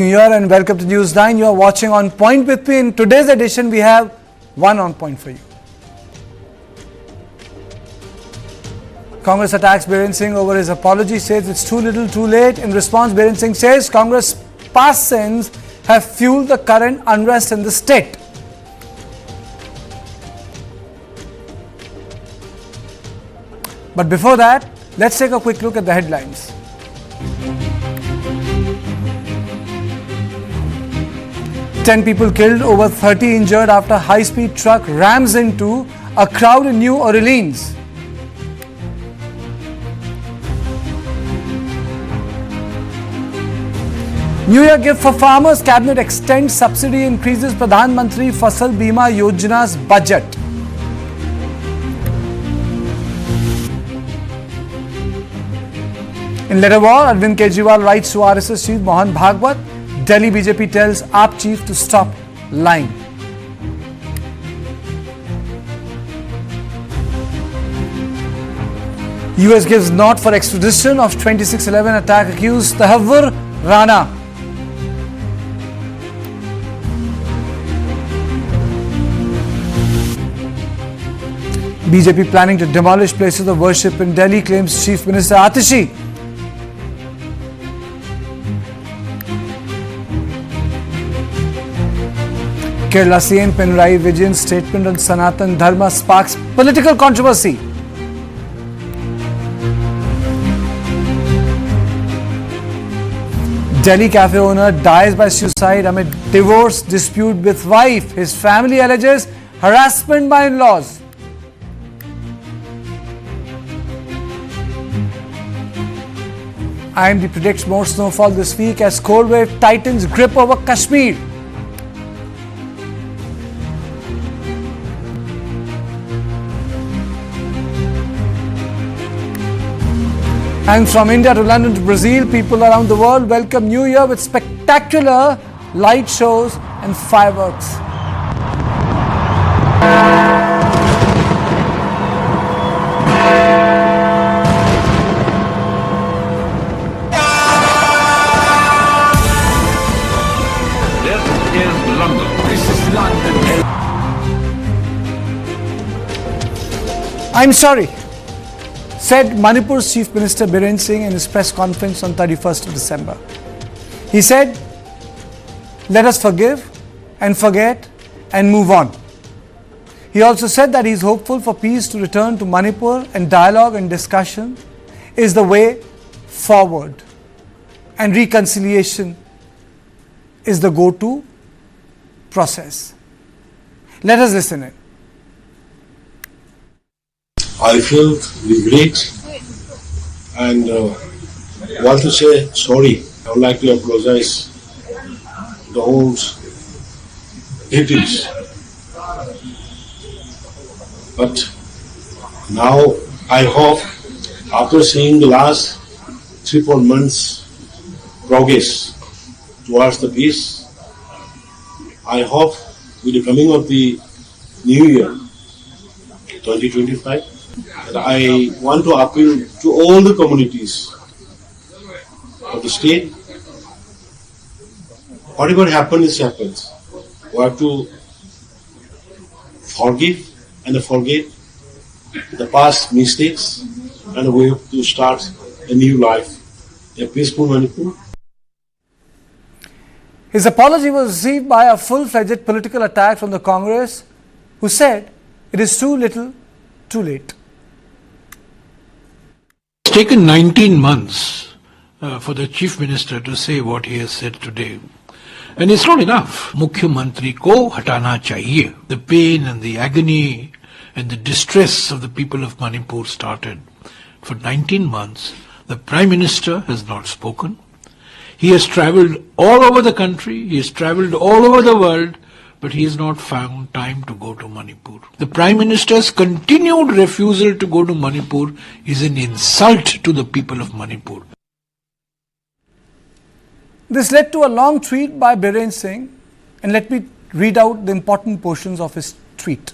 New Year and welcome to News 9. You are watching On Point with me. In today's edition, we have one on point for you. Congress attacks Biren Singh over his apology, says it's too little too late. In response, Biren Singh says Congress' past sins have fueled the current unrest in the state. But before that, let's take a quick look at the headlines. Ten people killed, over 30 injured after high-speed truck rams into a crowd in New Orleans. New Year gift for farmers. Cabinet extends subsidy, increases Pradhan Mantri Fasal Bima Yojana's budget. In letter war, Arvind Kejriwal writes to RSS chief Mohan Bhagwat. Delhi BJP tells AAP chief to stop lying. US gives nod for extradition of 26/11 attack accused Tahavur Rana. BJP planning to demolish places of worship in Delhi, claims Chief Minister Atishi. Kerala CM Pinarayi Vijayan's statement on Sanatan Dharma sparks political controversy. Delhi cafe owner dies by suicide amid divorce dispute with wife. His family alleges harassment by in-laws. IMD predicts more snowfall this week as cold wave tightens grip over Kashmir. And from India to London to Brazil, people around the world welcome New Year with spectacular light shows and fireworks. This is London. I'm sorry, said Manipur's Chief Minister Biren Singh in his press conference on 31st of December. He said, let us forgive and forget and move on. He also said that he is hopeful for peace to return to Manipur and dialogue and discussion is the way forward. And reconciliation is the go-to process. Let us listen in. I feel regret and want to say sorry. I would like to apologize to the whole victims. But now I hope, after seeing the last 3-4 months progress towards the peace, I hope with the coming of the new year 2025, that I want to appeal to all the communities of the state. Whatever happens, happens. We have to forgive and forget the past mistakes, and we have to start a new life, a peaceful Manipur. His apology was received by a full-fledged political attack from the Congress, who said it is too little, too late. It's taken 19 months for the Chief Minister to say what he has said today. And it's not enough. Mukhyamantri ko hatana chahiye. The pain and the agony and the distress of the people of Manipur started. For 19 months, the Prime Minister has not spoken. He has travelled all over the country, he has travelled all over the world, but he has not found time to go to Manipur. The Prime Minister's continued refusal to go to Manipur is an insult to the people of Manipur. This led to a long tweet by Biren Singh, and let me read out the important portions of his tweet.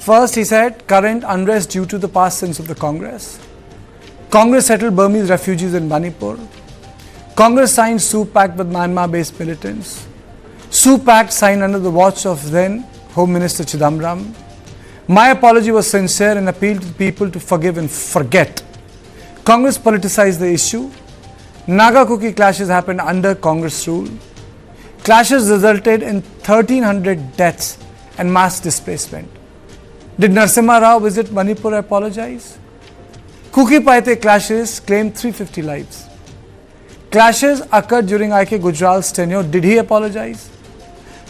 First, he said, current unrest due to the past sins of the Congress. Congress settled Burmese refugees in Manipur. Congress signed Sue Pact with Myanmar-based militants. Sue Pact signed under the watch of then Home Minister Chidambaram. My apology was sincere and appealed to people to forgive and forget. Congress politicized the issue. NAGA-KUKI clashes happened under Congress rule. Clashes resulted in 1,300 deaths and mass displacement. Did Narasimha Rao visit Manipur and apologize? KUKI-PAITE clashes claimed 350 lives. Clashes occurred during I.K. Gujral's tenure. Did he apologize?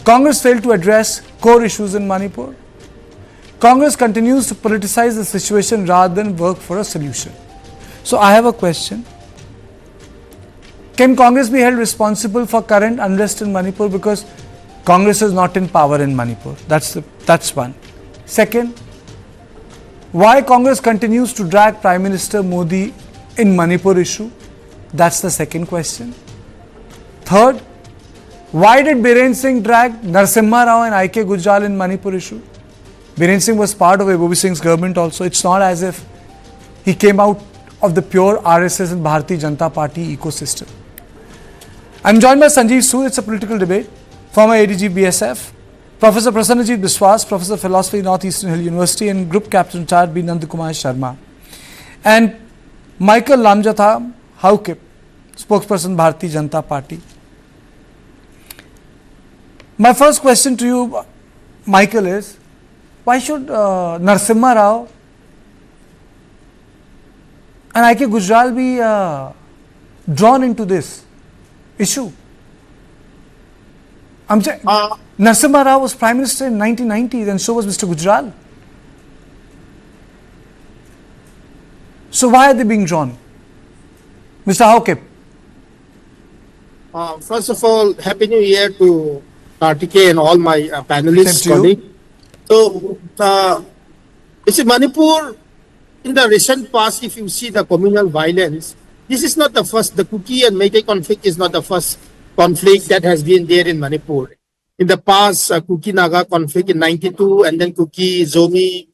Congress failed to address core issues in Manipur. Congress continues to politicize the situation rather than work for a solution. So I have a question. Can Congress be held responsible for current unrest in Manipur because Congress is not in power in Manipur? That's one. Second, why Congress continues to drag Prime Minister Modi in Manipur issue? That's the second question. Third, why did Biren Singh drag Narasimha Rao and I.K. Gujral in Manipur issue? Biren Singh was part of Bobi Singh's government also. It's not as if he came out of the pure RSS and Bharatiya Janata Party ecosystem. I'm joined by Sanjeev Sood. It's a political debate. Former ADG BSF. Professor Prasanajit Biswas, Professor of Philosophy, Northeastern Hill University, and Group Captain Retired B. Nandakumar Sharma. And Michael Lamjatha Haukip, spokesperson Bharatiya Janata Party. My first question to you, Michael, is why should Narasimha Rao and I.K. Gujral be drawn into this issue? Narasimha Rao was Prime Minister in 1990, and so was Mr. Gujral. So why are they being drawn? Mr. Haukip. First of all, Happy New Year to RTK and all my panelists, colleagues. So, you see, Manipur, in the recent past, if you see the communal violence, this is not the first. The Kuki and Meitei conflict is not the first conflict that has been there in Manipur. In the past, Kuki-Naga conflict in 92, and then Kuki-Zomi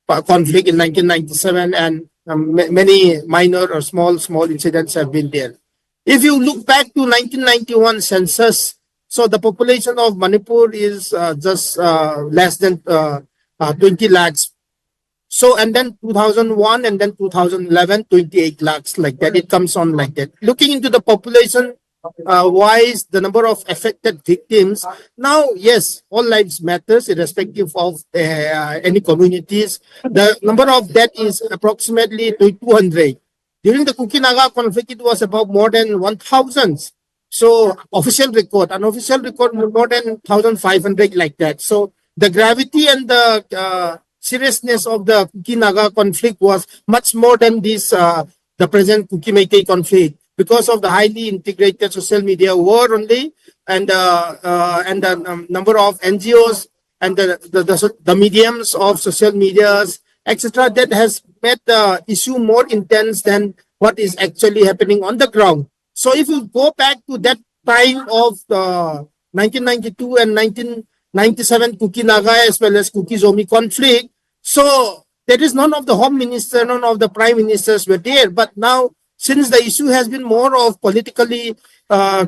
conflict in 1997, and many minor or small incidents have been there. If you look back to 1991 census, so the population of Manipur is just less than 20 lakhs. So, and then 2001 and then 2011, 28 lakhs, like that. It comes on like that. Looking into the population wise, the number of affected victims, now, yes, all lives matters irrespective of any communities. The number of death is approximately 200. During the Kuki-Naga conflict, it was about more than 1,000. So, official record, unofficial record, more than 1,500 like that. So, the gravity and the seriousness of the Kuki-Naga conflict was much more than this, the present Kuki-Meitei conflict, because of the highly integrated social media war only, and the number of NGOs and the mediums of social medias, etc., that has made the issue more intense than what is actually happening on the ground. So if you go back to that time of 1992 and 1997 Kuki-Naga as well as Kuki-Zomi conflict, so there is none of the home minister, none of the prime ministers were there. But now, since the issue has been more of politically, many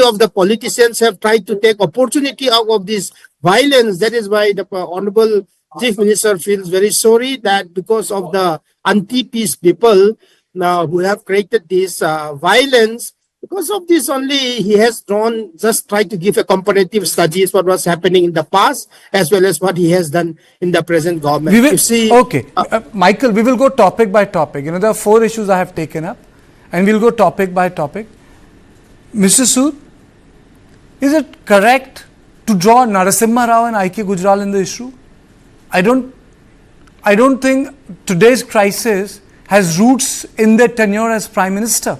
of the politicians have tried to take opportunity out of this violence. That is why the Honorable Chief Minister feels very sorry that because of the anti-peace people who have created this violence, because of this only he has tried to give a comparative studies what was happening in the past as well as what he has done in the present government. You see, Michael, we will go topic by topic. There are 4 issues I have taken up, and we'll go topic by topic. Mr. Sood, is it correct to draw Narasimha Rao and I.K. Gujral in the issue? I don't think today's crisis has roots in their tenure as Prime Minister.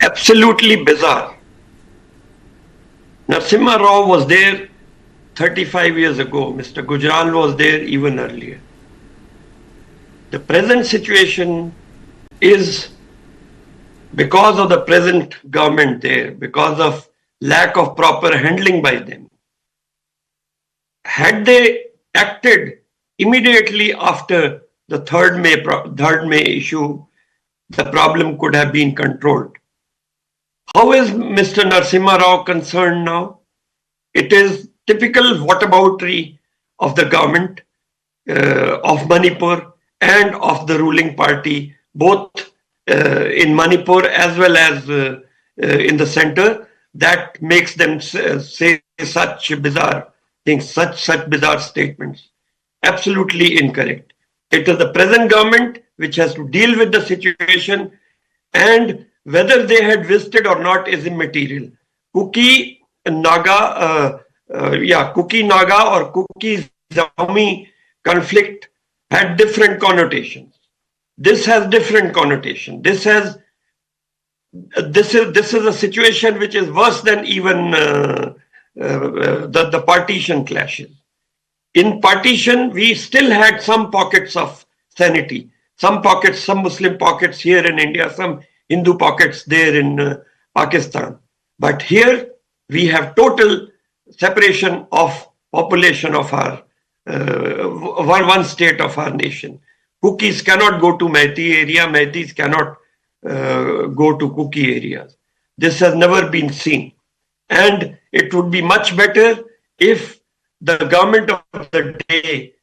Absolutely bizarre. Narasimha Rao was there 35 years ago. Mr. Gujral was there even earlier. The present situation is because of the present government there, because of lack of proper handling by them. Had they acted immediately after the 3rd May issue, the problem could have been controlled. How is Mr. Narasimha Rao concerned now? It is typical whataboutery of the government of Manipur and of the ruling party, both in Manipur as well as in the center, that makes them say such bizarre things, such bizarre statements. Absolutely incorrect. It is the present government which has to deal with the situation, and whether they had visited or not is immaterial. KUKI Naga, KUKI Naga or KUKI Zaumi conflict had different connotations. This has different connotation. This is a situation which is worse than even the partition clashes. In partition, we still had some pockets of sanity, some pockets, some Muslim pockets here in India, some Hindu pockets there in Pakistan. But here we have total separation of population of our one state of our nation. Kukis cannot go to Meitei area, Meitis cannot go to Kuki areas. This has never been seen. And it would be much better if the government of the day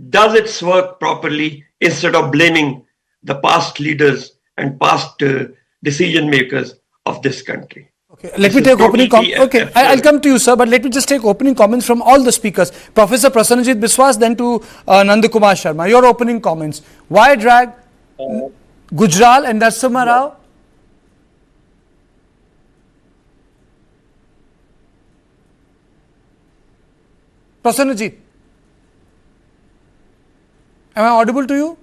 does its work properly instead of blaming the past leaders and past decision makers of this country. Okay, let me take opening comments. Okay, I'll come to you, sir, but let me just take opening comments from all the speakers. Professor Prasanajit Biswas, then to Nandakumar Sharma. Your opening comments. Why drag Gujral and Narasimha Rao? Prasanajit, am I audible to you?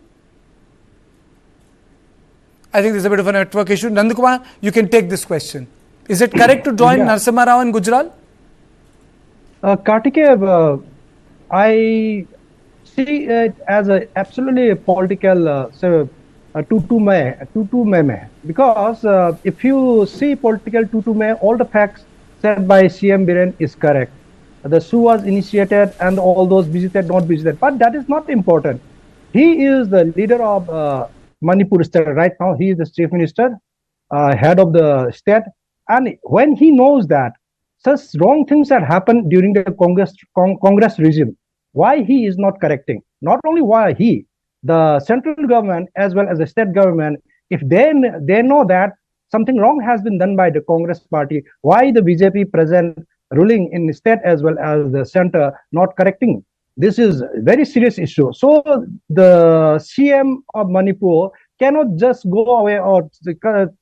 I think there's a bit of a network issue. Nandakumar, you can take this question. Is it correct to join Narasimha Rao and Gujral? Kartikeya, I see it as a absolutely political tutu meme, because if you see political tutu meme, all the facts said by CM Biren is correct. The SU was initiated and all those visited, not visited, but that is not important. He is the leader of Manipur state right now. He is the chief minister, head of the state, and when he knows that such wrong things had happened during the Congress regime, why he is not correcting? Not only why he, the central government as well as the state government, if they know that something wrong has been done by the Congress party, why the BJP present ruling in the state as well as the center not correcting? This is a very serious issue. So the CM of Manipur cannot just go away or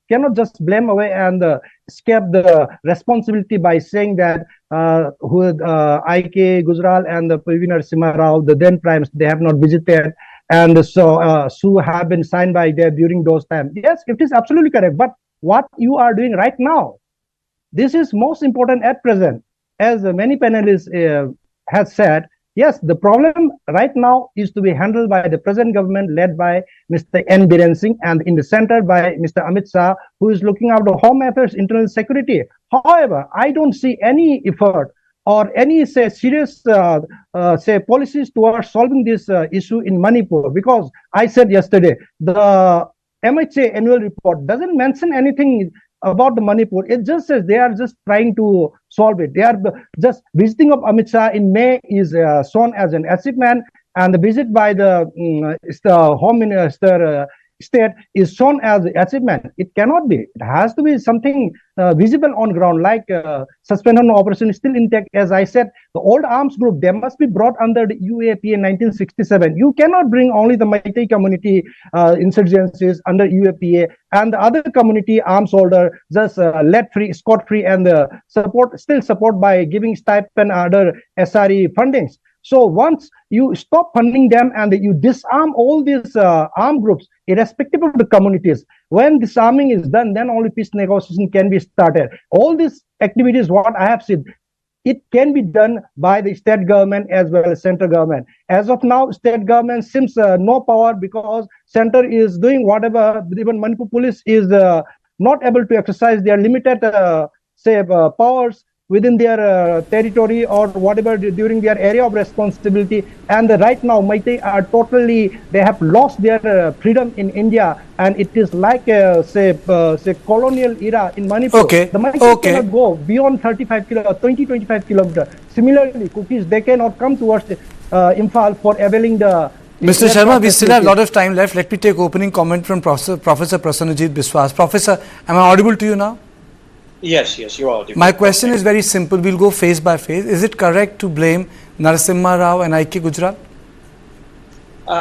cannot just blame away and escape the responsibility by saying that IK, Gujral and the Biren Narasimha Rao, the then primes, they have not visited, and so SU have been signed by them during those times. Yes, it is absolutely correct. But what you are doing right now, this is most important at present. As many panelists have said, yes, the problem right now is to be handled by the present government led by Mr. N. Biren Singh and in the center by Mr. Amit Shah, who is looking after home affairs, internal security. However, I don't see any effort or any serious policies towards solving this issue in Manipur, because I said yesterday, the MHA annual report doesn't mention anything about the Manipur. It just says they are just trying to solve it. They are just visiting of Amit Shah in May is shown as an achievement, and the visit by the Home Minister state is shown as achievement. It cannot be. It has to be something visible on ground, like suspension operation is still intact. As I said, the old arms group, they must be brought under the UAPA 1967. You cannot bring only the Meitei community insurgencies under UAPA and the other community arms holder just let free, scot free, and still support by giving stipend and other SRE fundings. So once you stop funding them and you disarm all these armed groups, irrespective of the communities, when disarming is done, then only peace negotiation can be started. All these activities, what I have said, it can be done by the state government as well as central government. As of now, state government seems no power, because center is doing whatever. Even Manipur police is not able to exercise their limited powers within their territory or whatever during their area of responsibility. And right now, Meitei are totally, they have lost their freedom in India, and it is like say colonial era in Manipur. Okay. The Meitei cannot go beyond 25 kilometers. Similarly, Kukis, they cannot come towards Imphal for availing the. Mr. Sharma, we still have a lot of time left. Let me take opening comment from Professor Prasanajit Biswas. Professor, am I audible to you now? Yes, you are. My question is very simple. We'll go phase by phase. Is it correct to blame Narasimha Rao and I.K. Gujral?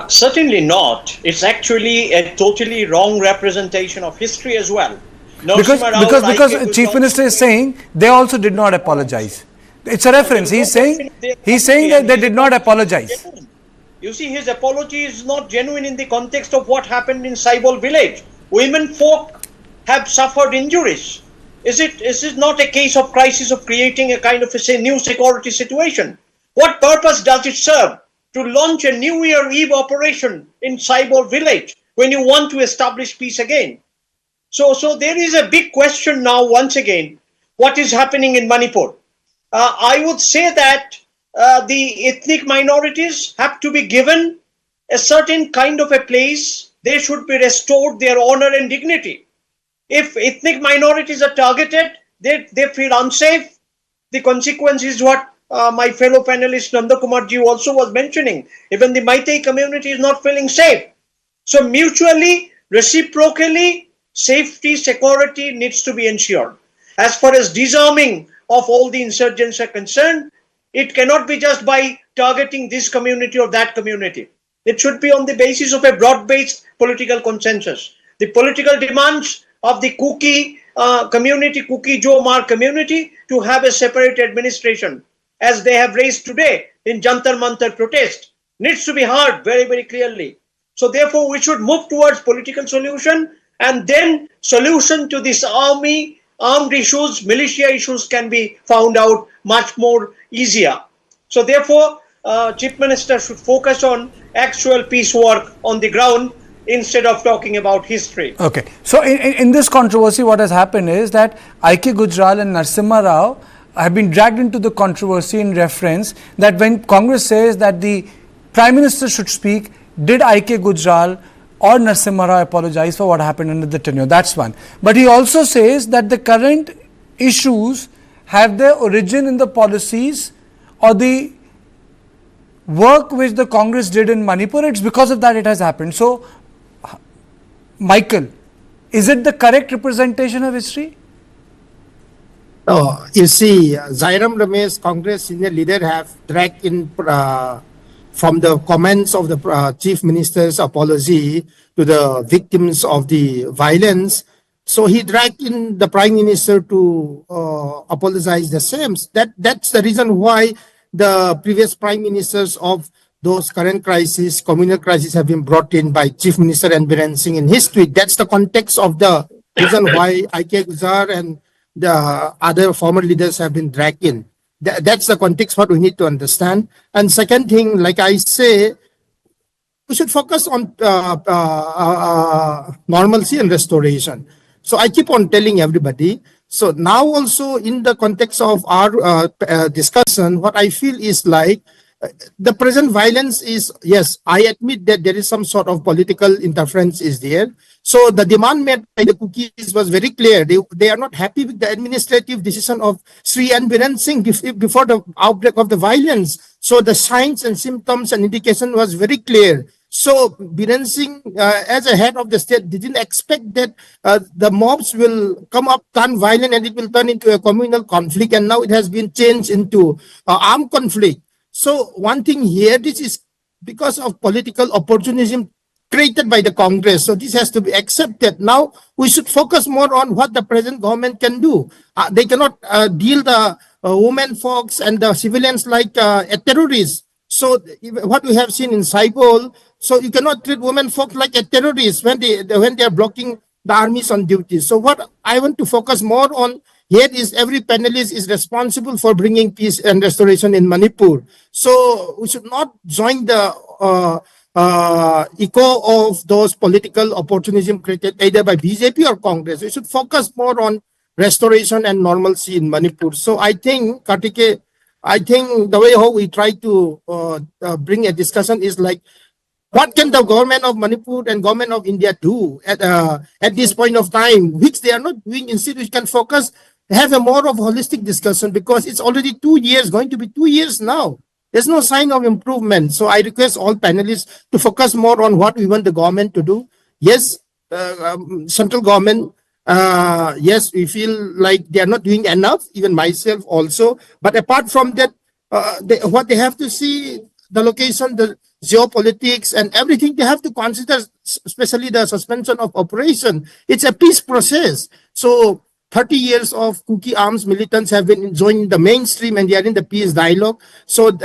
Certainly not. It's actually a totally wrong representation of history as well. Because Chief Minister is saying they also did not apologize. It's a reference. He's saying that they did not apologize. You see, his apology is not genuine in the context of what happened in Saibol village. Women folk have suffered injuries. Is it not a case of crisis of creating a kind of a new security situation? What purpose does it serve to launch a New Year Eve operation in Saibol village when you want to establish peace again? So there is a big question now once again, what is happening in Manipur? I would say that the ethnic minorities have to be given a certain kind of a place. They should be restored their honor and dignity. If ethnic minorities are targeted, they feel unsafe. The consequence is what my fellow panelist Nanda Kumar ji also was mentioning. Even the Meitei community is not feeling safe. So mutually, reciprocally, safety, security needs to be ensured. As far as disarming of all the insurgents are concerned, it cannot be just by targeting this community or that community. It should be on the basis of a broad-based political consensus. The political demands of the KUKI community, KUKI Jomar community, to have a separate administration, as they have raised today in Jantar Mantar protest, needs to be heard very, very clearly. So therefore, we should move towards political solution, and then solution to this armed issues, militia issues can be found out much more easier. So therefore, Chief Minister should focus on actual peace work on the ground instead of talking about history. Okay. So in this controversy, what has happened is that I.K. Gujral and Narasimha Rao have been dragged into the controversy in reference that when Congress says that the Prime Minister should speak, did I.K. Gujral or Narasimha Rao apologize for what happened under the tenure? That's one. But he also says that the current issues have their origin in the policies or the work which the Congress did in Manipur. It's because of that it has happened. So, Michael, is it the correct representation of history? No, you see, Jairam Ramesh, Congress senior leader, have dragged in from the comments of the Chief Minister's apology to the victims of the violence. So he dragged in the Prime Minister to apologize the same. That's the reason why the previous Prime Ministers of those current crises, communal crises, have been brought in by Chief Minister and Biren Singh in history. That's the context of the reason why I.K. Gujral and the other former leaders have been dragged in. That's the context what we need to understand. And second thing, like I say, we should focus on normalcy and restoration. So I keep on telling everybody. So now also in the context of our discussion, what I feel is like the present violence is, yes, I admit that there is some sort of political interference is there. So the demand made by the KUKIs was very clear. They are not happy with the administrative decision of Sri and Biren Singh before the outbreak of the violence. So the signs and symptoms and indication was very clear. So Biren Singh, as a head of the state, didn't expect that the mobs will come up, turn violent, and it will turn into a communal conflict. And now it has been changed into armed conflict. So one thing here, this is because of political opportunism created by the Congress. So this has to be accepted. Now we should focus more on what the present government can do. They cannot deal the women folks and the civilians like terrorists. So what we have seen in Saibol, so you cannot treat women folk like a terrorist when they are blocking the armies on duty. So what I want to focus more on here is every panelist is responsible for bringing peace and restoration in Manipur. So we should not join the echo of those political opportunism created either by BJP or Congress. We should focus more on restoration and normalcy in Manipur. So I think, Kartike, I think the way how we try to bring a discussion is like, what can the government of Manipur and government of India do at this point of time, which they are not doing? Instead, we can focus, have a more of holistic discussion, because it's already 2 years, going to be 2 years now. There's no sign of improvement. So I request all panelists to focus more on what we want the government to do. Yes, central government, yes, we feel like they are not doing enough, even myself also. But apart from that, what they have to see, the location, the geopolitics and everything, they have to consider, especially the suspension of operation. It's a peace process. So 30 years of KUKI arms militants have been joining the mainstream and they are in the peace dialogue. So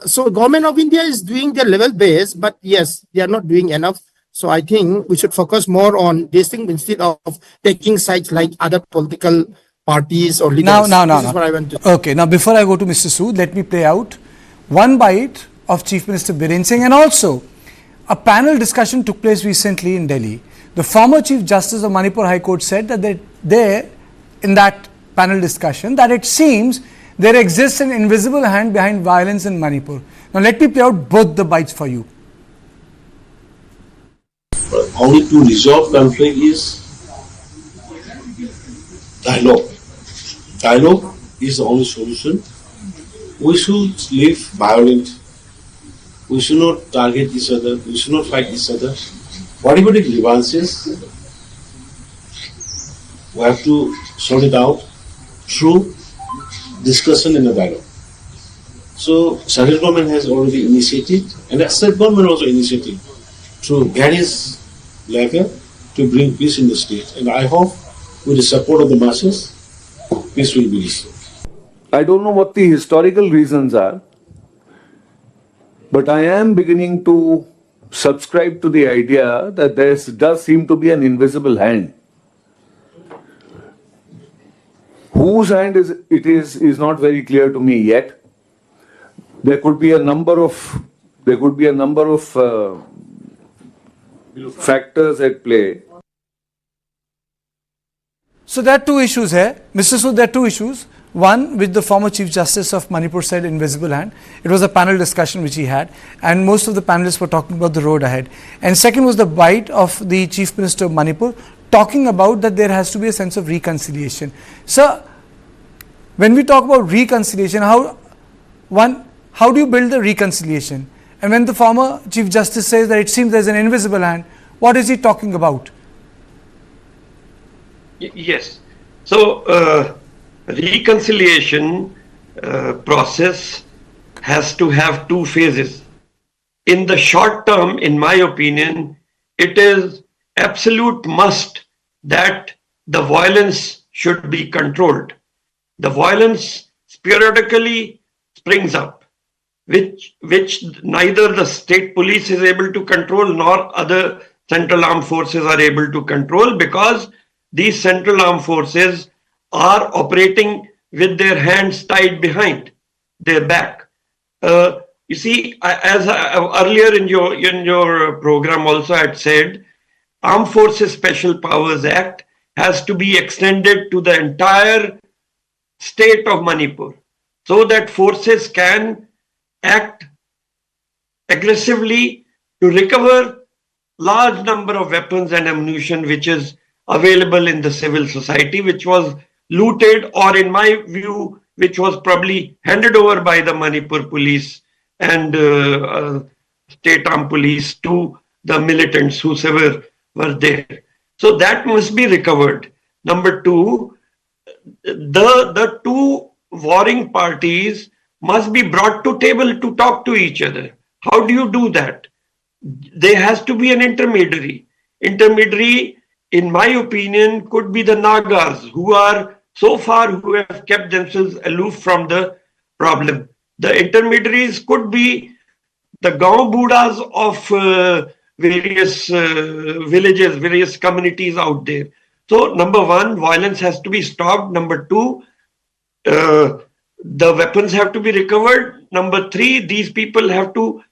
so government of India is doing their level best, but yes, they are not doing enough. So I think we should focus more on this thing instead of taking sides like other political parties or leaders. This is what I want to. Okay, now before I go to Mr. Sood, let me play out one bite of Chief Minister Biren Singh, and also a panel discussion took place recently in Delhi. The former Chief Justice of Manipur High Court said that in that panel discussion, that it seems there exists an invisible hand behind violence in Manipur. Now let me play out both the bites for you. Only to resolve conflict is dialogue. Dialogue is the only solution. We should live violent. We should not target each other. We should not fight each other. Whatever the grievances, we have to sort it out through discussion and a dialogue. So, central government has already initiated, and the state government also initiated through various level to bring peace in the state. And I hope, with the support of the masses, peace will be restored. I don't know what the historical reasons are, but I am beginning to subscribe to the idea that there does seem to be an invisible hand. Whose hand it is not very clear to me yet. There could be a number of factors at play. So there are two issues here. Mr. Sood, there are two issues. One, which the former Chief Justice of Manipur said, invisible hand. It was a panel discussion which he had, and most of the panelists were talking about the road ahead. And second was the bite of the Chief Minister of Manipur, talking about that there has to be a sense of reconciliation. So, when we talk about reconciliation, how do you build the reconciliation? And when the former Chief Justice says that it seems there is an invisible hand, what is he talking about? Yes. So, reconciliation process has to have two phases. In the short term, in my opinion, it is absolute must that the violence should be controlled. The violence periodically springs up, which neither the state police is able to control nor other central armed forces are able to control, because these central armed forces are operating with their hands tied behind their back. You see, as earlier in your program also I had said, Armed Forces Special Powers Act has to be extended to the entire state of Manipur, so that forces can act aggressively to recover large number of weapons and ammunition which is available in the civil society, which was looted, or in my view, which was probably handed over by the Manipur police and state armed police to the militants, whosoever were there. So that must be recovered. Number two, the two warring parties must be brought to table to talk to each other. How do you do that? There has to be an intermediary. Intermediary, in my opinion, could be the Nagas, who have kept themselves aloof from the problem. The intermediaries could be the Gaon Buddhas of various villages, various communities out there. So, number one, violence has to be stopped. Number two, the weapons have to be recovered. Number three, these people have to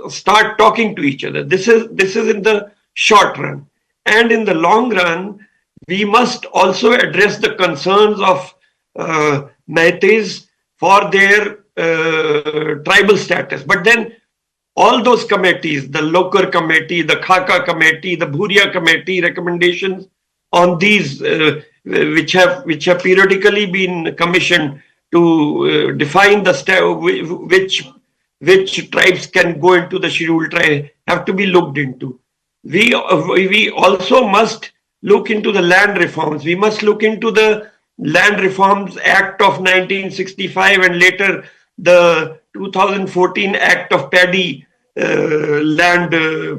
start talking to each other. This is in the short run. And in the long run, we must also address the concerns of Meiteis for their tribal status. But then all those committees, the Loker committee, the Khaka committee, the Bhuria committee recommendations on these which have periodically been commissioned to define the which tribes can go into the scheduled tribe have to be looked into. We also must look into the land reforms. We must look into the Land Reforms Act of 1965 and later the 2014 Act of Paddy land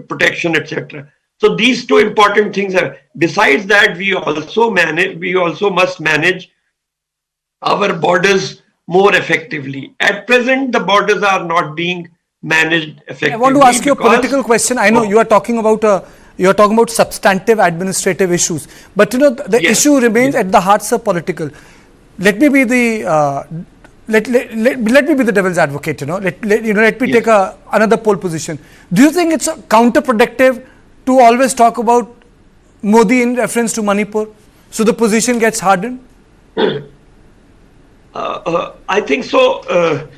protection, etc. So these two important things are. Besides that, we also must manage our borders more effectively. At present, the borders are not being managed effectively. I want to ask you a political question. I know you are talking about substantive administrative issues, but the issue remains at the heart of political. Let me be the let me be the devil's advocate. Let me take another pole position. Do you think it's counterproductive to always talk about Modi in reference to Manipur, so the position gets hardened? I think so.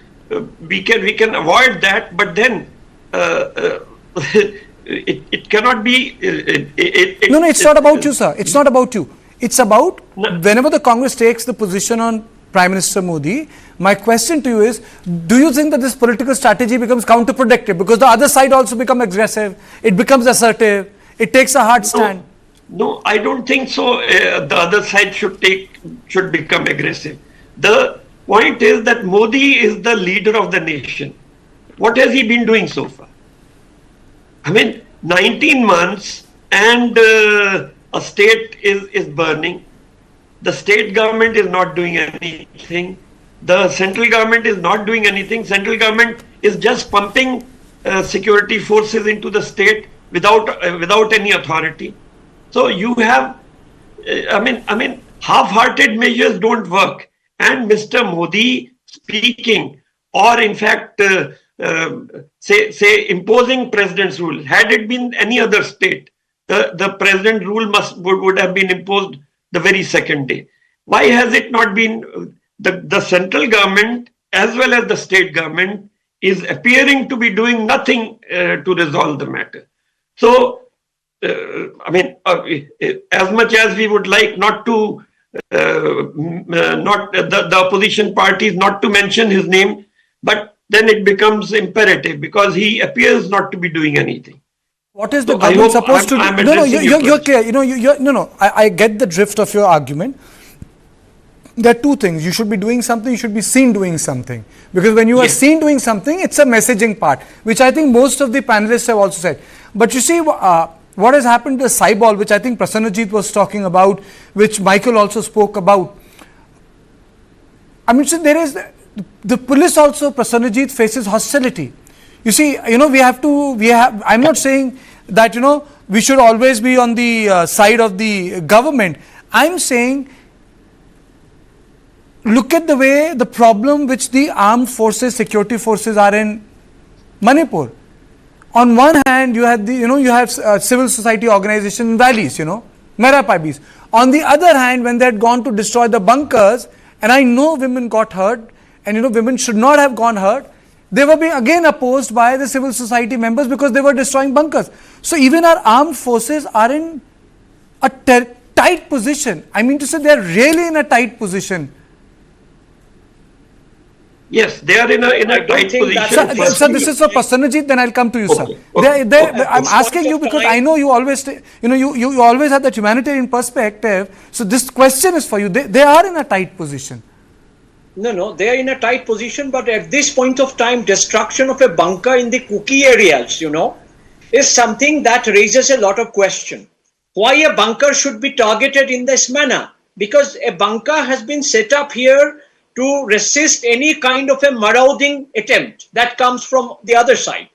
We can avoid that, but then it cannot be. No, it's not about you, sir. It's not about you. It's about whenever the Congress takes the position on Prime Minister Modi. My question to you is: do you think that this political strategy becomes counterproductive because the other side also becomes aggressive? It becomes assertive. It takes a hard stand. No, I don't think so. The other side should become aggressive. The point is that Modi is the leader of the nation. What has he been doing so far? I mean, 19 months and a state is burning. The state government is not doing anything. The central government is not doing anything. Central government is just pumping security forces into the state without any authority. So you have, I mean, half-hearted measures don't work. And Mr. Modi speaking, or in fact, say imposing president's rule. Had it been any other state, the president rule would have been imposed the very second day. Why has it not been? The central government as well as the state government is appearing to be doing nothing to resolve the matter. So, I mean, as much as we would like not to, the opposition parties not to mention his name, but then it becomes imperative because he appears not to be doing anything. What is the government supposed to do? No, you're clear. I get the drift of your argument. There are two things. You should be doing something, you should be seen doing something. Because when you are seen doing something, it's a messaging part, which I think most of the panelists have also said. But you see, what has happened to Saibal, which I think Prasanajit was talking about, which Michael also spoke about. I mean, so there is, the police also, Prasanajit, faces hostility. You see, I'm not saying that, we should always be on the side of the government. I'm saying, look at the way the problem which the armed forces, security forces are in Manipur. On one hand, you have civil society organization in valleys, Mera Paibis. On the other hand, when they had gone to destroy the bunkers, and I know women got hurt, and women should not have gone hurt, they were being again opposed by the civil society members because they were destroying bunkers. So even our armed forces are in a tight position. I mean to say, they are really in a tight position. Yes, they are in a tight position. Sir, this is for Prasanajit, then I'll come to you, sir. I'm asking you because I know you always, you always have that humanitarian perspective. So this question is for you. They are in a tight position. No, they are in a tight position, but at this point of time, destruction of a bunker in the KUKI areas, is something that raises a lot of question. Why a bunker should be targeted in this manner? Because a bunker has been set up here to resist any kind of a marauding attempt that comes from the other side.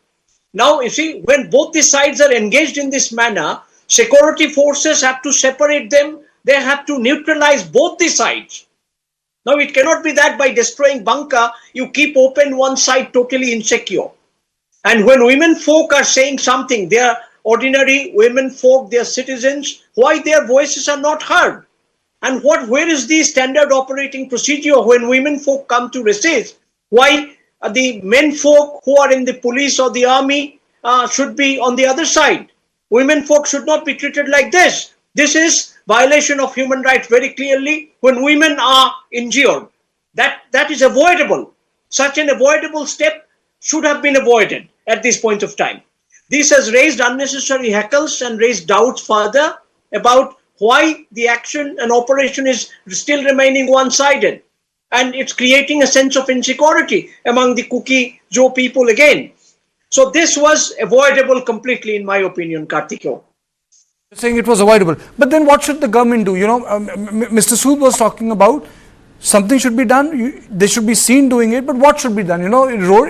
Now, you see, when both the sides are engaged in this manner, security forces have to separate them. They have to neutralize both the sides. Now, it cannot be that by destroying bunker, you keep open one side totally insecure. And when women folk are saying something, they are ordinary women folk, their citizens, why their voices are not heard? And where is the standard operating procedure when women folk come to resist? Why the men folk who are in the police or the army should be on the other side? Women folk should not be treated like this. This is violation of human rights very clearly when women are injured. That is avoidable. Such an avoidable step should have been avoided at this point of time. This has raised unnecessary hackles and raised doubts further about why the action and operation is still remaining one-sided. And it's creating a sense of insecurity among the KUKI-Jo people again. So this was avoidable completely, in my opinion, Kartikeya. Saying it was avoidable. But then what should the government do? Mr. Sood was talking about something should be done. They should be seen doing it. But what should be done?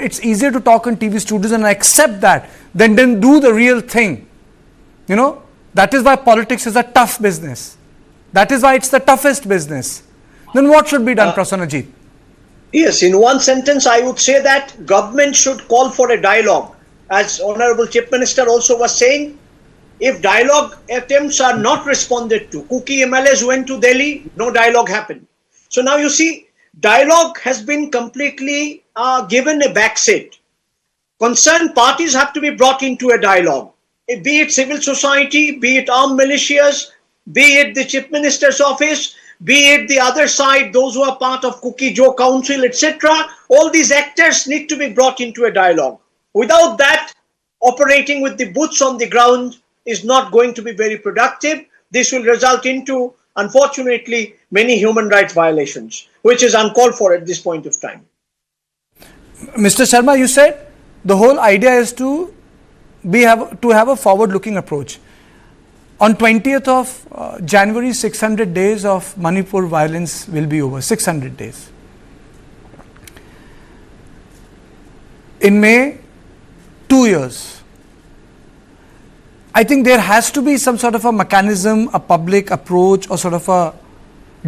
It's easier to talk on TV studios and accept that than do the real thing. That is why politics is a tough business. That is why it's the toughest business. Then what should be done, Prasannaji? Yes, in one sentence, I would say that government should call for a dialogue. As Honorable Chief Minister also was saying, if dialogue attempts are not responded to, KUKI MLAs went to Delhi, no dialogue happened. So now you see, dialogue has been completely given a backseat. Concerned parties have to be brought into a dialogue. Be it civil society, be it armed militias, be it the Chief Minister's office, be it the other side, those who are part of KUKI-Jo Council, etc. All these actors need to be brought into a dialogue. Without that, operating with the boots on the ground is not going to be very productive. This will result into, unfortunately, many human rights violations, which is uncalled for at this point of time. Mr. Sharma, you said the whole idea is to have a forward-looking approach. On 20th of January, 600 days of Manipur violence will be over. 600 days. In May, 2 years. I think there has to be some sort of a mechanism, a public approach, or sort of a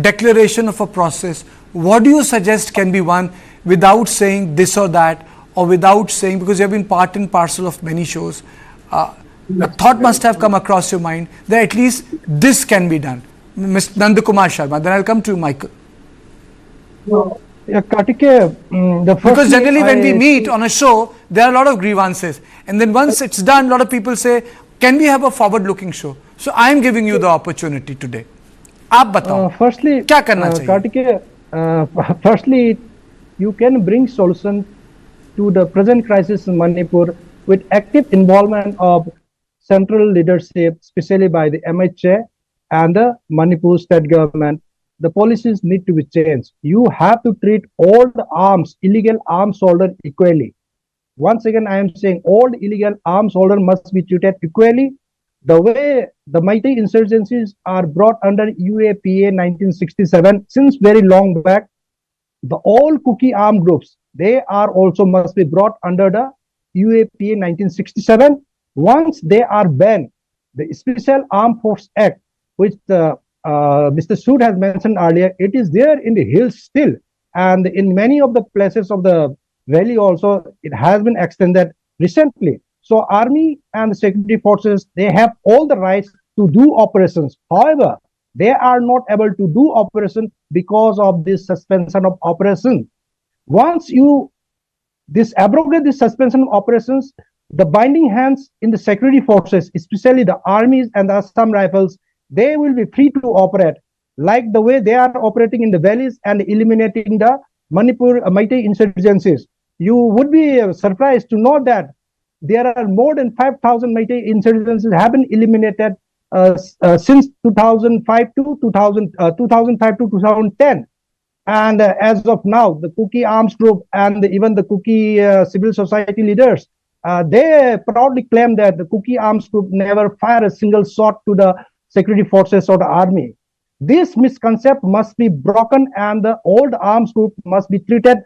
declaration of a process. What do you suggest can be one without saying this or that, or without saying, because you have been part and parcel of many shows, a thought must have come across your mind that at least this can be done. Mr. Nandakumar Sharma, then I'll come to you, Michael. Kartikeya, because generally when we meet on a show, there are a lot of grievances. And then once it's done, a lot of people say, can we have a forward-looking show? So I am giving you the opportunity today. Aap batao. Firstly, kya karna chahiye? Kartikeya, firstly, you can bring solution to the present crisis in Manipur with active involvement of central leadership, especially by the MHA and the Manipur state government. The policies need to be changed. You have to treat all the arms, illegal arms holder equally. Once again, I am saying all illegal arms holder must be treated equally. The way the mighty insurgencies are brought under UAPA 1967 since very long back, the all KUKI armed groups, they are also must be brought under the UAPA 1967. Once they are banned, the Special Armed Force Act, which Mr. Sood has mentioned earlier, it is there in the hills still. And in many of the places of the valley also, it has been extended recently. So army and the security forces, they have all the rights to do operations. However, they are not able to do operation because of this suspension of operation. Once you abrogate this suspension of operations, the binding hands in the security forces, especially the armies and the Assam Rifles, they will be free to operate like the way they are operating in the valleys and eliminating the Manipur mighty insurgencies. You would be surprised to know that there are more than 5,000 mighty insurgencies have been eliminated since 2005 to 2010. And as of now, the KUKI arms group and even the KUKI civil society leaders, they proudly claim that the KUKI arms group never fired a single shot to the security forces or the army. This misconception must be broken, and the old arms group must be treated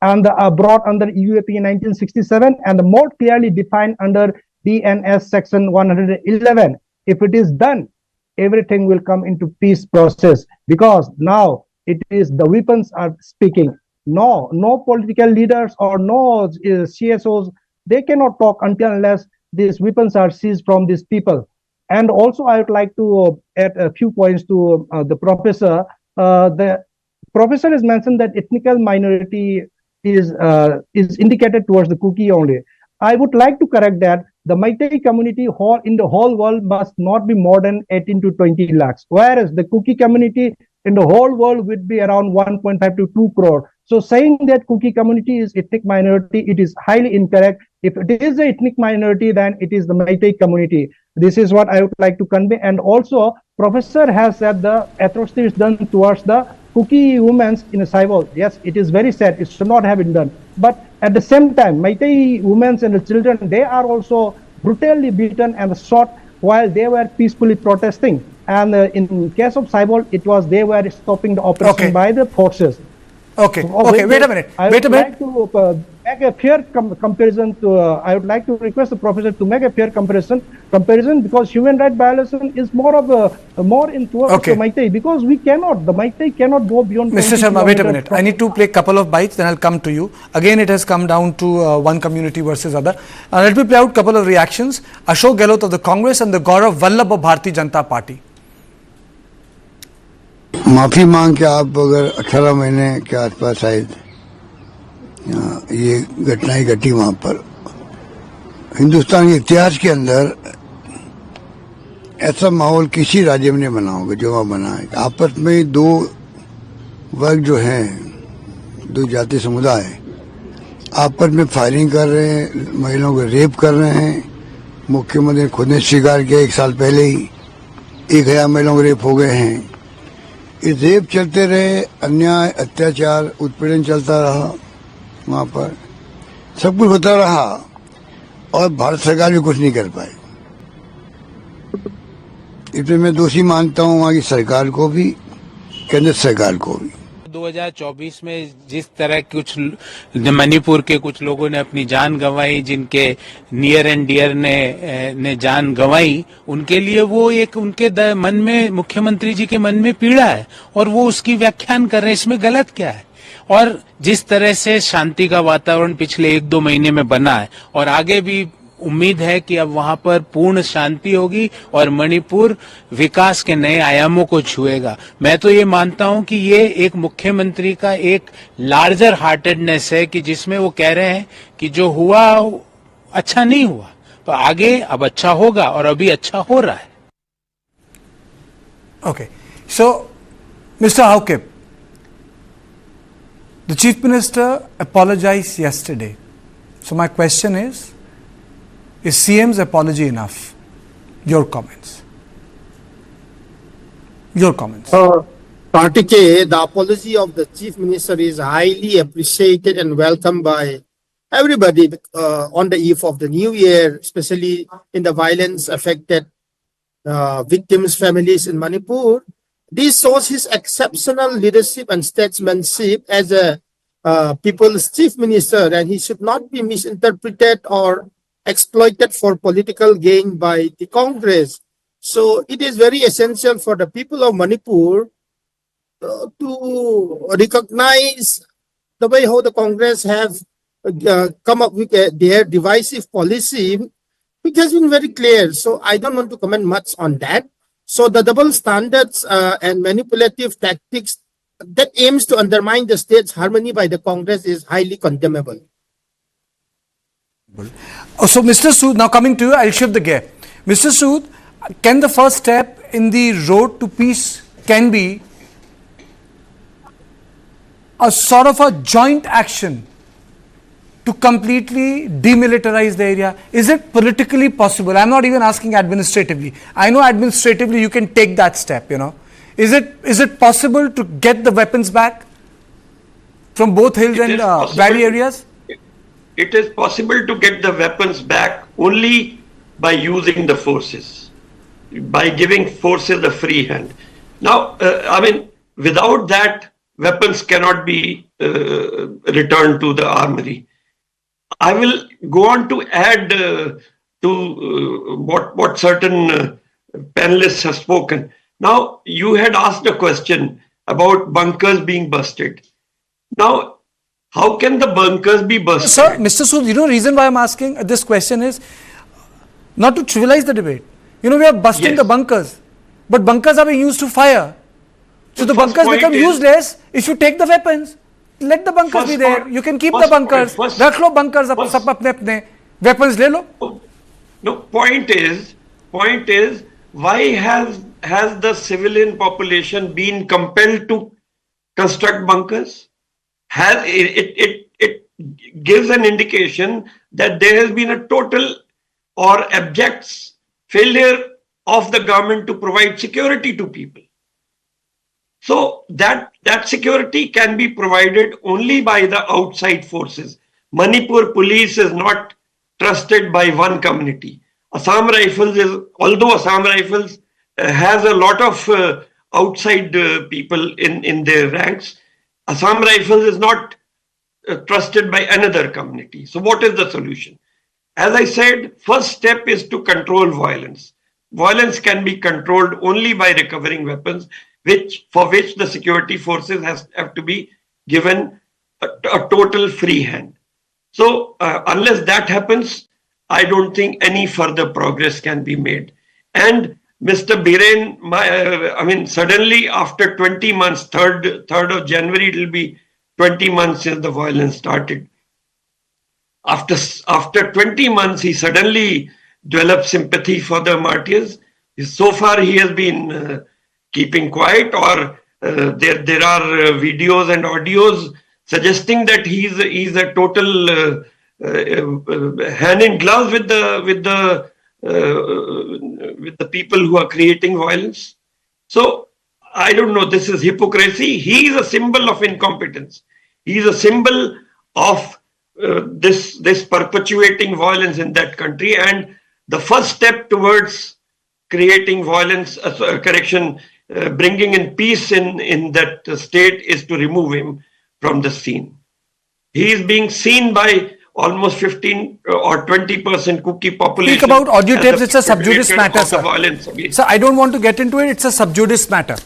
and brought under UAP 1967 and more clearly defined under DNS section 111. If it is done, everything will come into peace process, because now it is the weapons are speaking. No political leaders or no CSOs, they cannot talk until unless these weapons are seized from these people. And also, I would like to add a few points to the professor. The professor has mentioned that ethnical minority is indicated towards the KUKI only. I would like to correct that. The Meitei community in the whole world must not be more than 18 to 20 lakhs, whereas the KUKI community in the whole world would be around 1.5 to 2 crore. So saying that KUKI community is ethnic minority, it is highly incorrect. If it is an ethnic minority, then it is the Meitei community. This is what I would like to convey. And also, Professor has said the atrocities done towards the KUKI women in a Saibol. Yes, it is very sad. It should not have been done. But at the same time, Meitei women and the children, they are also brutally beaten and shot while they were peacefully protesting. And in case of Saibol, it was they were stopping the operation by the forces. Okay, So, okay, wait a minute. I would like to make a fair comparison to, I would like to request the professor to make a fair comparison because human rights violation is more of more in towards the Meitei, because the Meitei cannot go beyond. Mr. Sharma, wait a minute. I need to play a couple of bites, then I'll come to you. Again, it has come down to one community versus other. Let me play out a couple of reactions. Ashok Gehlot of the Congress and the Gaurav Vallabh of Bharatiya Janata Party. माफी मांग के आप अगर 18 महीने के आसपास शायद ये घटनाएं घटी वहां पर हिंदुस्तान के इतिहास के अंदर ऐसा माहौल किसी राज्य में नहीं बना होगा जो वहां बना है। आपस में दो वर्ग जो हैं, दो जाति समुदाय आपस में फायरिंग कर रहे हैं, महिलाओं को रेप कर रहे हैं। मुख्यमंत्री ने खुद ने स्वीकार किया 1 साल पहले ही 1000 महिलाओं को रेप हो गए हैं। ये रेप चलते रहे, अन्याय अत्याचार उत्पीड़न चलता रहा, वहां पर सब कुछ होता रहा और भारत सरकार भी कुछ नहीं कर पाई। इसमें मैं दोषी मानता हूं वहां की सरकार को भी, केंद्र सरकार को भी। 2024 में जिस तरह कुछ मणिपुर के कुछ लोगों ने अपनी जान गंवाई, जिनके नियर एंड डियर ने जान गंवाई, उनके लिए वो एक उनके मन में, मुख्यमंत्री जी के मन में पीड़ा है और वो उसकी व्याख्यान कर रहे हैं। इसमें गलत क्या है? और जिस तरह से शांति का वातावरण पिछले 1-2 महीने में बना है और आगे भी उम्मीद है कि अब वहां पर पूर्ण शांति होगी और मणिपुर विकास के नए आयामों को छुएगा। मैं तो ये मानता हूं कि ये एक मुख्यमंत्री का एक लार्जर हार्टेडनेस है कि जिसमें वो कह रहे हैं कि जो हुआ अच्छा नहीं हुआ, तो आगे अब अच्छा होगा और अभी अच्छा हो रहा है। Okay, so Mr. Haukip, the Chief Minister apologized yesterday. So my question is CM's apology enough? Your comments. Your comments. Kartike, the apology of the Chief Minister is highly appreciated and welcomed by everybody on the eve of the New Year, especially in the violence affected victims' families in Manipur. This shows his exceptional leadership and statesmanship as a people's Chief Minister, and he should not be misinterpreted or exploited for political gain by the Congress. So it is very essential for the people of Manipur to recognize the way how the Congress have come up with their divisive policy, which has been very clear. So I don't want to comment much on that. So the double standards and manipulative tactics that aims to undermine the state's harmony by the Congress is highly condemnable. So Mr. Sood, now coming to you, I'll shift the gear. Mr. Sood, can the first step in the road to peace can be a sort of a joint action to completely demilitarize the area? Is it politically possible? I'm not even asking administratively. I know administratively you can take that step, you know. Is it possible to get the weapons back from both hills and valley areas? It is possible to get the weapons back only by using the forces, by giving forces a free hand. Now, I mean, without that, weapons cannot be returned to the armory. I will go on to add to what certain panelists have spoken. Now, you had asked a question about bunkers being busted. Now, how can the bunkers be busted? Sir, Mr. Sood, you know, the reason why I'm asking this question is not to trivialize the debate. You know, we are busting Yes. the bunkers, but bunkers are being used to fire. So the first bunkers point become is- useless if you take the weapons. Let the bunkers First be there. point- You can keep the first bunkers. point- first- Rakh lo bunkers, first- sab apne apne weapons le lo. No, point is, why has the civilian population been compelled to construct bunkers? It gives an indication that there has been a total or abject failure of the government to provide security to people. So that security can be provided only by the outside forces. Manipur police is not trusted by one community. Assam Rifles although Assam Rifles has a lot of outside people in their ranks, Assam Rifles is not trusted by another community. So what is the solution? As I said, first step is to control violence. Violence can be controlled only by recovering weapons, for which the security forces have to be given a total free hand. So unless that happens, I don't think any further progress can be made. And Mr. Biren, suddenly after 20 months, 3rd of January, it will be 20 months since the violence started. After 20 months, he suddenly developed sympathy for the martyrs. So far, he has been keeping quiet, or there are videos and audios suggesting that he's a total hand in glove with the people who are creating violence. So I don't know. This is hypocrisy. He is a symbol of incompetence. He is a symbol of this perpetuating violence in that country. And the first step towards creating violence, bringing in peace in that state is to remove him from the scene. He is being seen by almost 15 or 20% KUKI population. Speak about audio as tapes, the it's a sub judice perpetrator matter, of the sir. violence against- Sir, I don't want to get into it, it's a sub judice matter.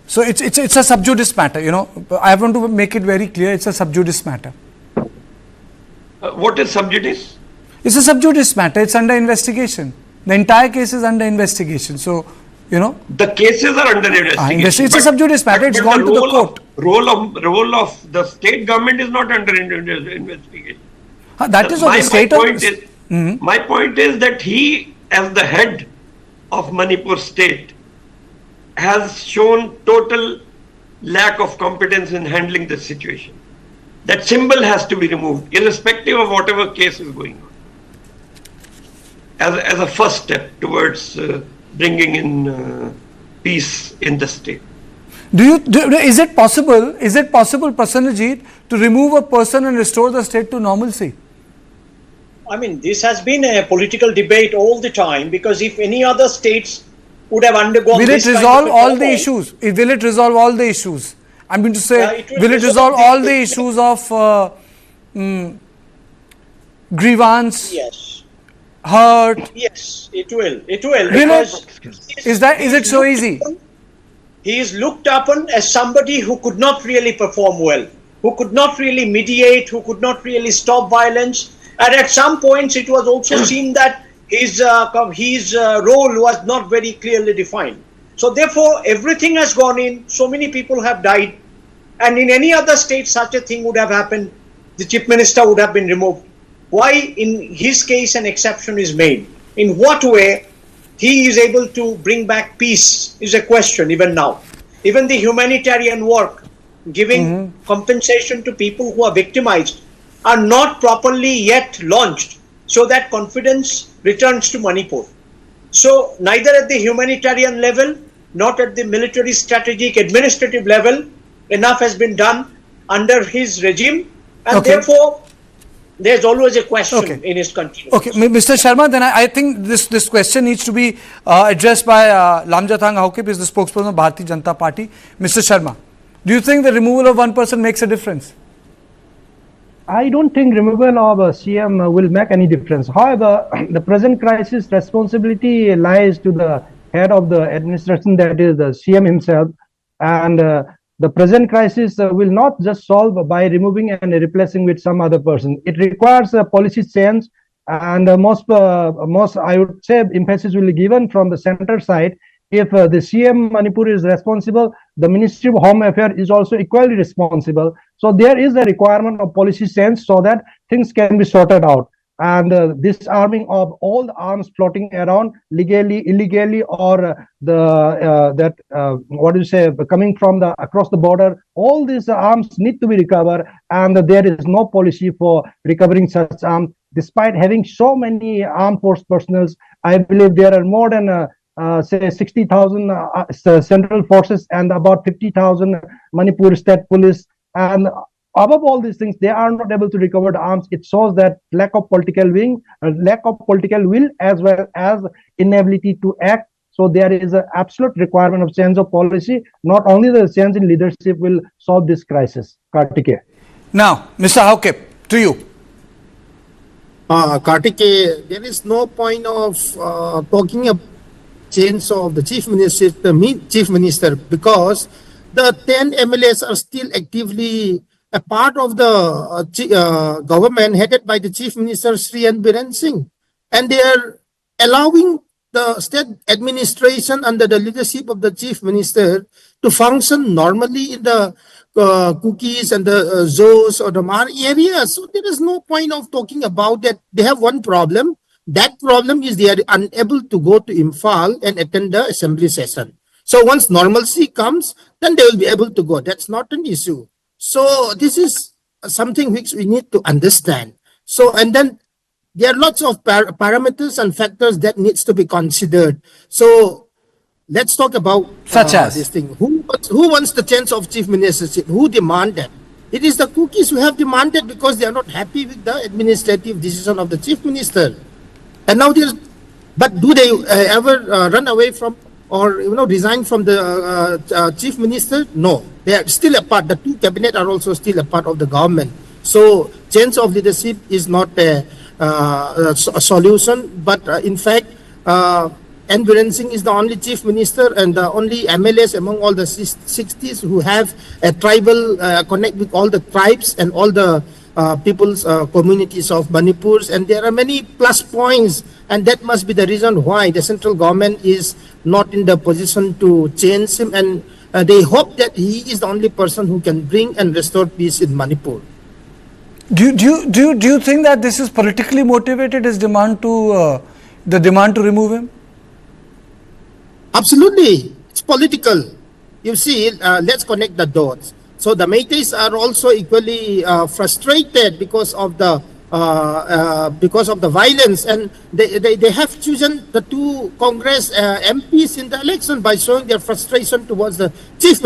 So it's a sub judice matter, you know. I want to make it very clear, it's a sub judice matter. What is sub judice? It's a sub judice matter, it's under investigation. The entire case is under investigation. So, you know. The cases are under investigation. It's a sub judice matter, it's gone to the court. Role of the state government is not under investigation. That is what the state of... My point is that he, as the head of Manipur state, has shown total lack of competence in handling this situation. That symbol has to be removed, irrespective of whatever case is going on, as a first step towards bringing in peace in the state. Is it possible, Prasanajit, to remove a person and restore the state to normalcy? I mean, this has been a political debate all the time, because if any other states would have undergone Will it this kind of resolve a all the turmoil, issues? Will it resolve all the issues? I'm going to say, it will will it resolve resolve all the- the issues of grievance, yes, hurt? yes, it will. It will. Will Because it? Is it so easy? he is looked upon as somebody who could not really perform well, who could not really mediate, who could not really stop violence. And at some points, it was also seen that his role was not very clearly defined. So therefore, everything has gone in. So many people have died. And in any other state, such a thing would have happened. The chief minister would have been removed. Why, in his case, an exception is made? In what way he is able to bring back peace is a question even now. Even the humanitarian work, giving compensation to people who are victimized, are not properly yet launched, so that confidence returns to Manipur. So neither at the humanitarian level, not at the military, strategic, administrative level, enough has been done under his regime, and therefore there's always a question in his country. Okay, Mr. Sharma, then I think this question needs to be addressed by Lamjathang Haokip, who is the spokesperson of Bharatiya Janata Party. Mr. Sharma, do you think the removal of one person makes a difference? I don't think removal of a CM will make any difference. However, the present crisis responsibility lies to the head of the administration, that is the CM himself. And the present crisis will not just solve by removing and replacing with some other person. It requires a policy change And most I would say emphasis will be given from the center side. If the CM Manipur is responsible, the Ministry of Home Affairs is also equally responsible. So there is a requirement of policy sense so that things can be sorted out. And disarming of all the arms floating around legally, illegally, or coming from the across the border, all these arms need to be recovered, and there is no policy for recovering such arms. Despite having so many armed force personnel, I believe there are more than say 60,000 central forces and about 50,000 Manipur state police, and above all these things, they are not able to recover the arms. It shows that lack of political will, as well as inability to act. So there is an absolute requirement of change of policy. Not only the change in leadership will solve this crisis. Kartike. Now, Mr. Haukip, to you. Kartike, there is no point of talking about change of the chief minister, because the 10 MLAs are still actively a part of the government headed by the chief minister Sri and Biren Singh, and they are allowing the state administration under the leadership of the chief minister to function normally in the KUKIs and the ZOs or the Mar areas. So there is no point of talking about that. They have one problem. That problem is they are unable to go to Imphal and attend the assembly session. So once normalcy comes, then they will be able to go. That's not an issue. So this is something which we need to understand. So, and then there are lots of parameters and factors that needs to be considered. So let's talk about such as this thing. Who wants the change of chief ministership? Who demanded? It is the KUKIs who have demanded because they are not happy with the administrative decision of the chief minister. And now but do they ever run away from or resign from the chief minister? No, they are still a part. The two cabinet are also still a part of the government. So change of leadership is not a solution, but in fact, N. Biren Singh is the only chief minister and the only MLAs among all the 60s who have a tribal connect with all the tribes and all the people's communities of Manipur, and there are many plus points, and that must be the reason why the central government is not in the position to change him, and they hope that he is the only person who can bring and restore peace in Manipur. Do you think that this is politically motivated, his demand to the demand to remove him? Absolutely, it's political. You see, let's connect the dots. So the Meiteis are also equally frustrated because of the violence, and they have chosen the two Congress MPs in the election by showing their frustration towards the chief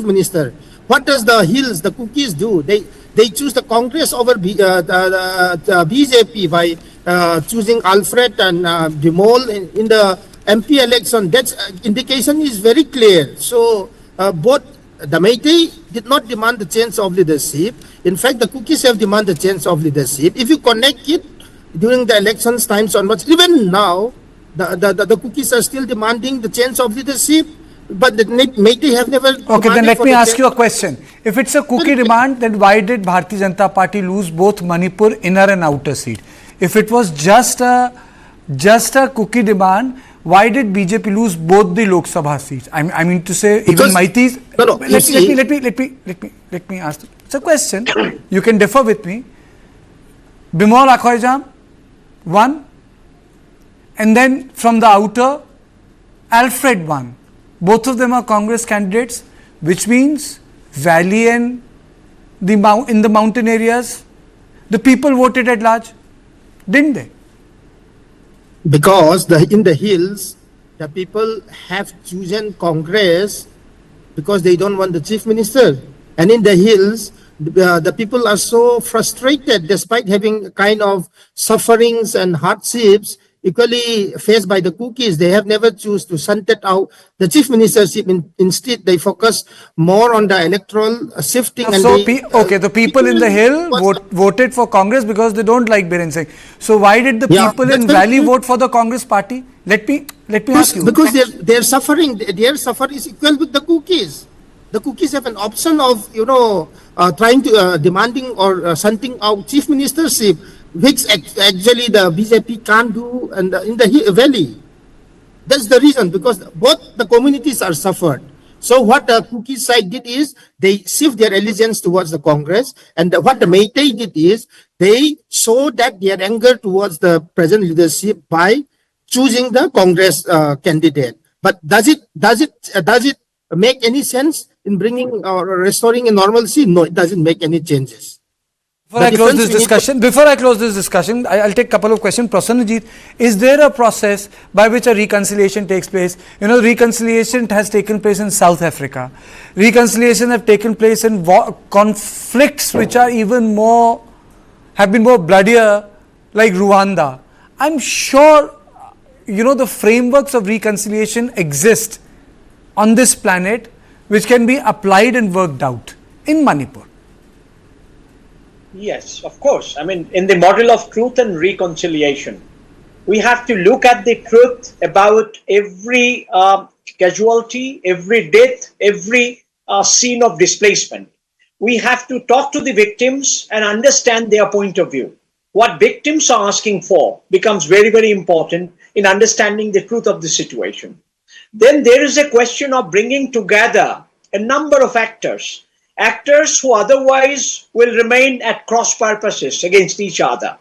minister. What does the Hills, the KUKIs do? They choose the Congress over the BJP by choosing Alfred and Dimol in the MP election. That indication is very clear. So both the Meitei did not demand the change of leadership. In fact, the KUKIs have demanded the change of leadership. If you connect it during the elections times onwards, even now, the KUKIs are still demanding the change of leadership, but the Meitei have never. Okay, then let me ask you a question. If it's a KUKI demand, then why did Bharatiya Janata Party lose both Manipur inner and outer seat? If it was just a KUKI demand, why did BJP lose both the Lok Sabha seats? I mean to say, even Maitis. No, let me ask. It's a question. You can differ with me. Bimol Akhoijam won, and then from the outer, Alfred won. Both of them are Congress candidates, which means Valley and in the mountain areas, the people voted at large, didn't they? Because in the hills, the people have chosen Congress because they don't want the chief minister. And in the hills, the people are so frustrated despite having kind of sufferings and hardships equally faced by the KUKIs. They have never choose to sunset out the chief ministership. Instead, they focus more on the electoral shifting. So, the people in the hill voted for Congress because they don't like Biren Singh. So why did the people in Valley vote for the Congress party? Let me ask you. Because their suffering is equal with the KUKIs. The KUKIs have an option of trying to demanding or shunting out chief ministership. which actually the BJP can't do in the valley. That's the reason, because both the communities are suffered. So what the KUKI side did is they shift their allegiance towards the Congress, and what the Meitei did is they showed that their anger towards the present leadership by choosing the Congress candidate. But does it make any sense in bringing or restoring a normalcy? No, it doesn't make any changes. Before I close this discussion, I'll take a couple of questions. Prasanajit, is there a process by which a reconciliation takes place? You know, reconciliation has taken place in South Africa. Reconciliation have taken place in conflicts which are have been more bloodier, like Rwanda. I'm sure, you know, the frameworks of reconciliation exist on this planet which can be applied and worked out in Manipur. Yes, of course. I mean, in the model of truth and reconciliation, we have to look at the truth about every casualty, every death, every scene of displacement. We have to talk to the victims and understand their point of view. What victims are asking for becomes very, very important in understanding the truth of the situation. Then there is a question of bringing together a number of actors who otherwise will remain at cross purposes against each other.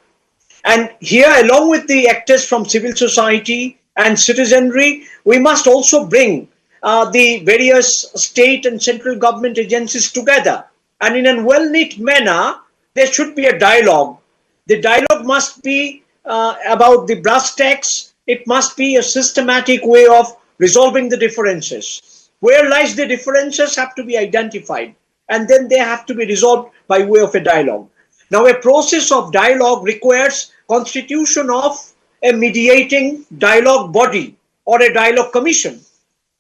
And here, along with the actors from civil society and citizenry, we must also bring the various state and central government agencies together. And in a well-knit manner, there should be a dialogue. The dialogue must be about the brass tacks. It must be a systematic way of resolving the differences. Where lies the differences have to be identified, and then they have to be resolved by way of a dialogue. Now, a process of dialogue requires constitution of a mediating dialogue body or a dialogue commission.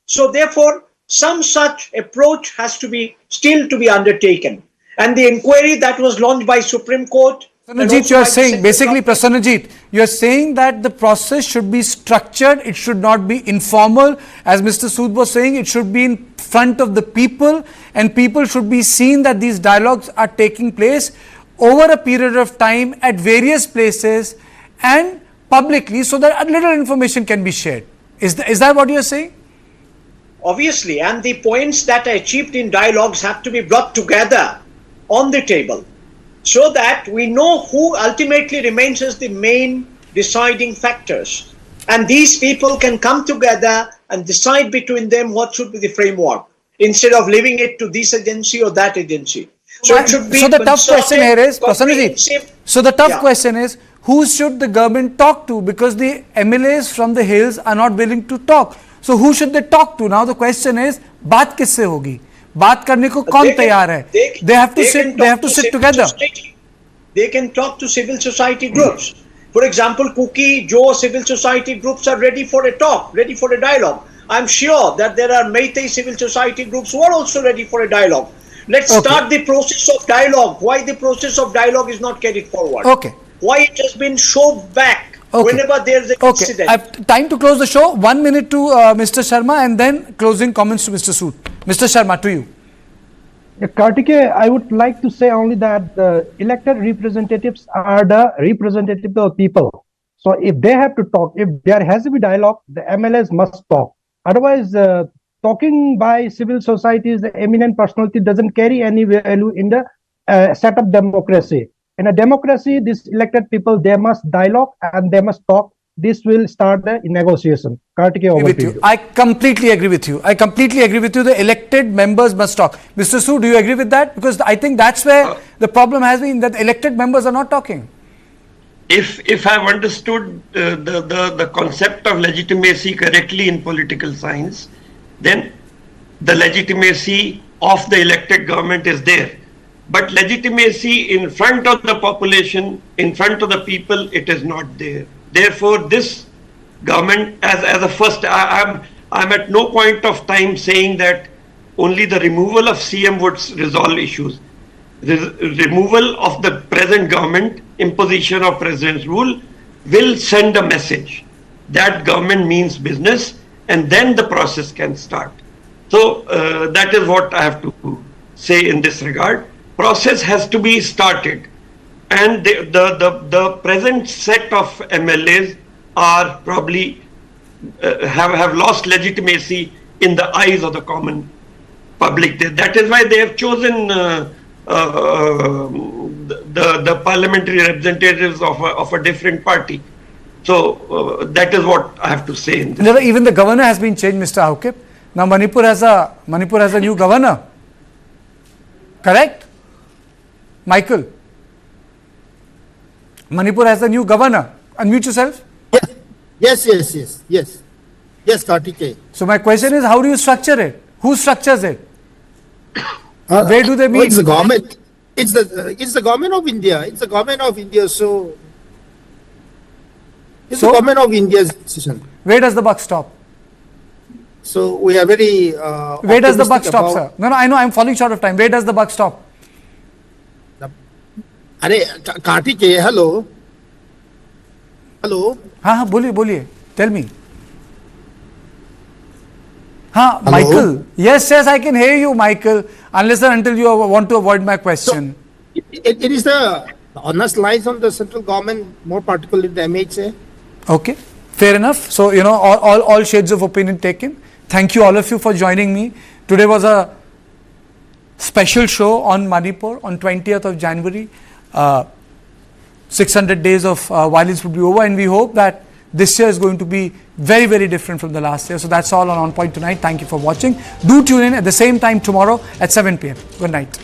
So therefore, some such approach has to be still to be undertaken. And the inquiry that was launched by Supreme Court. Prasanajit, you are saying, basically Prasanajit, you are saying that the process should be structured, it should not be informal. As Mr. Sood was saying, it should be in front of the people, and people should be seen that these dialogues are taking place over a period of time at various places and publicly, so that a little information can be shared. Is that what you are saying? Obviously, and the points that are achieved in dialogues have to be brought together on the table, so that we know who ultimately remains as the main deciding factors. And these people can come together and decide between them what should be the framework, instead of leaving it to this agency or that agency. So it should be. So the tough question here is, Prasanajit, so the tough question is, who should the government talk to? Because the MLAs from the hills are not willing to talk. So who should they talk to? Now the question is, बात किससे होगी? बात करने को कौन तैयार है? They have to sit together. They can talk to civil society groups. For example, KUKI, Jo civil society groups are ready for a talk, ready for a dialogue. I'm sure that there are Meitei civil society groups who are also ready for a dialogue. Let's start the process of dialogue. Why the process of dialogue is not carried forward? Why it has been shoved back whenever there's an incident? I have time to close the show. 1 minute to Mr. Sharma, and then closing comments to Mr. Sood. Mr. Sharma, to you. Kartikeya, I would like to say only that the elected representatives are the representatives of people. So if they have to talk, if there has to be dialogue, the MLAs must talk. Otherwise, talking by civil societies, the eminent personality doesn't carry any value in the setup democracy. In a democracy, these elected people, they must dialogue and they must talk. This will start the negotiation. Kartikeya, over to you. I completely agree with you. The elected members must talk. Mr. Sood, do you agree with that? Because I think that's where the problem has been, that elected members are not talking. If I've understood the concept of legitimacy correctly in political science, then the legitimacy of the elected government is there. But legitimacy in front of the population, in front of the people, it is not there. Therefore, this government, as a first, I'm at no point of time saying that only the removal of CM would resolve issues. The removal of the present government, imposition of president's rule, will send a message that government means business, and then the process can start. So that is what I have to say in this regard. Process has to be started. and the present set of MLAs are probably have lost legitimacy in the eyes of the common public. That is why they have chosen the parliamentary representatives of a different party. So that is what I have to say. In this. Even the governor has been changed, Mr. Haukip. Now Manipur has a new governor. Correct? Michael. Manipur has a new governor. Unmute yourself. Yes, Kartikeya. So my question is, how do you structure it? Who structures it? Where do they meet? It's the government. It's the government of India. It's the government of India. So it's the government of India's decision. Where does the buck stop? So we are very. Where does the buck stop, sir? No, I know I'm falling short of time. Where does the buck stop? Kartikeya, hello. हाँ बोलिए tell me. Michael. Yes, I can hear you, Michael. Unless and until you want to avoid my question. So, it is the honest lies on the central government, more particularly the MHA. Okay, fair enough. So all shades of opinion taken. Thank you all of you for joining me. Today was a special show on Manipur on 20th of January. 600 days of violence would be over, and we hope that this year is going to be very, very different from the last year. So that's all on Point tonight. Thank you for watching. Do tune in at the same time tomorrow at 7 p.m. Good night.